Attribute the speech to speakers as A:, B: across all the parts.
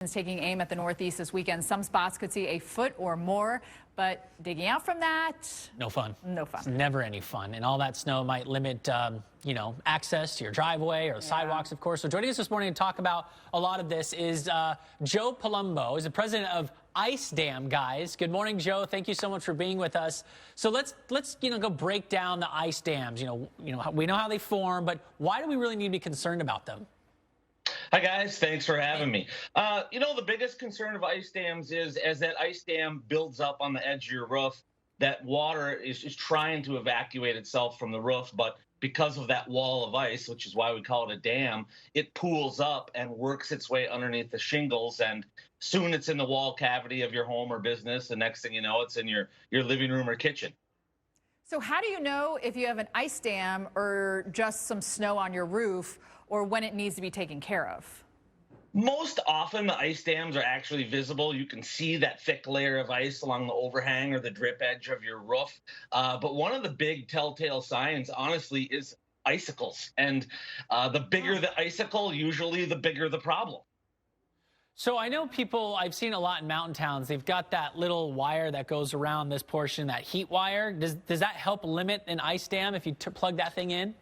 A: Taking aim at the Northeast this weekend. Some spots could see a foot or more, but digging out from that,
B: no fun.
A: No fun.
B: It's never any fun. And all that snow might limit, access to your driveway or the sidewalks, of course. So joining us this morning to talk about a lot of this is Joe Palumbo. He's the president of Ice Dam Guys. Good morning, Joe. Thank you so much for being with us. So let's go break down the ice dams. We know how they form, but why do we really need to be concerned about them?
C: Hi, guys. Thanks for having me. The biggest concern of ice dams is as that ice dam builds up on the edge of your roof, that water is trying to evacuate itself from the roof. But because of that wall of ice, which is why we call it a dam, it pools up and works its way underneath the shingles. And soon it's in the wall cavity of your home or business. The next thing you know, it's in your living room or kitchen.
A: So how do you know if you have an ice dam or just some snow on your roof, or when it needs to be taken care of?
C: Most often, the ice dams are actually visible. You can see that thick layer of ice along the overhang or the drip edge of your roof. But one of the big telltale signs, honestly, is icicles. And the bigger the icicle, usually the bigger the problem.
B: So I know I've seen a lot in mountain towns, they've got that little wire that goes around this portion, that heat wire. Does that help limit an ice dam if you plug that thing in?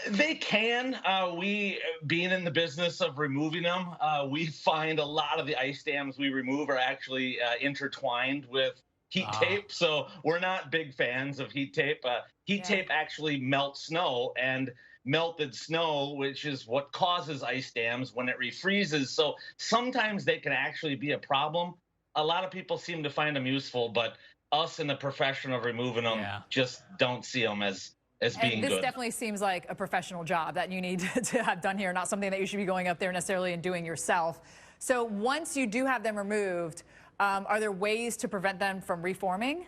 C: They can. We, being in the business of removing them, we find a lot of the ice dams we remove are actually intertwined with heat tape. So we're not big fans of heat tape. Heat tape actually melts snow, and melted snow, which is what causes ice dams when it refreezes. So sometimes they can actually be a problem. A lot of people seem to find them useful, but us in the profession of removing them just don't see them as being
A: good. This
C: good.
A: definitely seems like a professional job that you need to have done here, not something that you should be going up there necessarily and doing yourself. So once you do have them removed, are there ways to prevent them from reforming?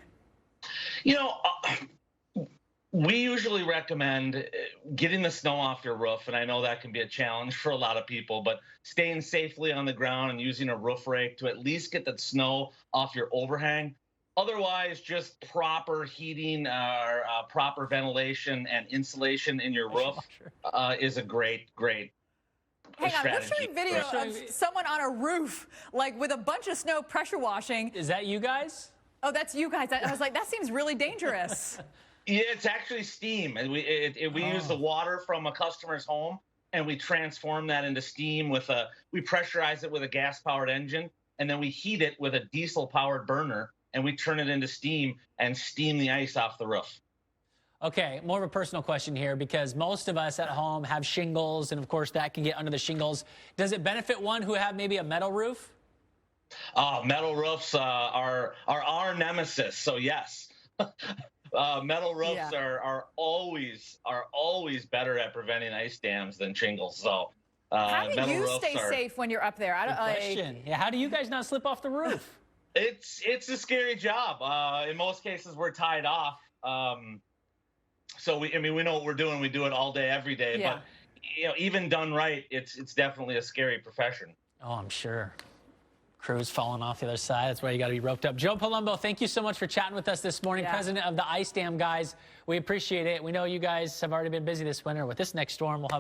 C: We usually recommend getting the snow off your roof, and I know that can be a challenge for a lot of people, but staying safely on the ground and using a roof rake to at least get the snow off your overhang. Otherwise, just proper heating, proper ventilation and insulation in your roof is a great strategy.
A: Hang on, we're showing video of someone on a roof, like with a bunch of snow pressure washing.
B: Is that you guys?
A: Oh, that's you guys. I was like, that seems really dangerous.
C: Yeah, it's actually steam. And we use the water from a customer's home, and we transform that into steam we pressurize it with a gas-powered engine, and then we heat it with a diesel-powered burner, and we turn it into steam and steam the ice off the roof.
B: Okay, more of a personal question here, because most of us at home have shingles, and of course that can get under the shingles. Does it benefit one who have maybe a metal roof?
C: Metal roofs are our nemesis, so yes. Metal roofs are always better at preventing ice dams than shingles. So
A: how do you stay safe when you're up there?
B: Good question. Yeah, how do you guys not slip off the roof?
C: It's a scary job. In most cases, we're tied off. So we know what we're doing. We do it all day, every day.
A: Yeah.
C: But even done right, it's definitely a scary profession.
B: Oh, I'm sure. Crews falling off the other side. That's why you got to be roped up. Joe Palumbo, thank you so much for chatting with us this morning. President of the Ice Dam Guys. We appreciate it. We know you guys have already been busy this winter. With this next storm, we'll have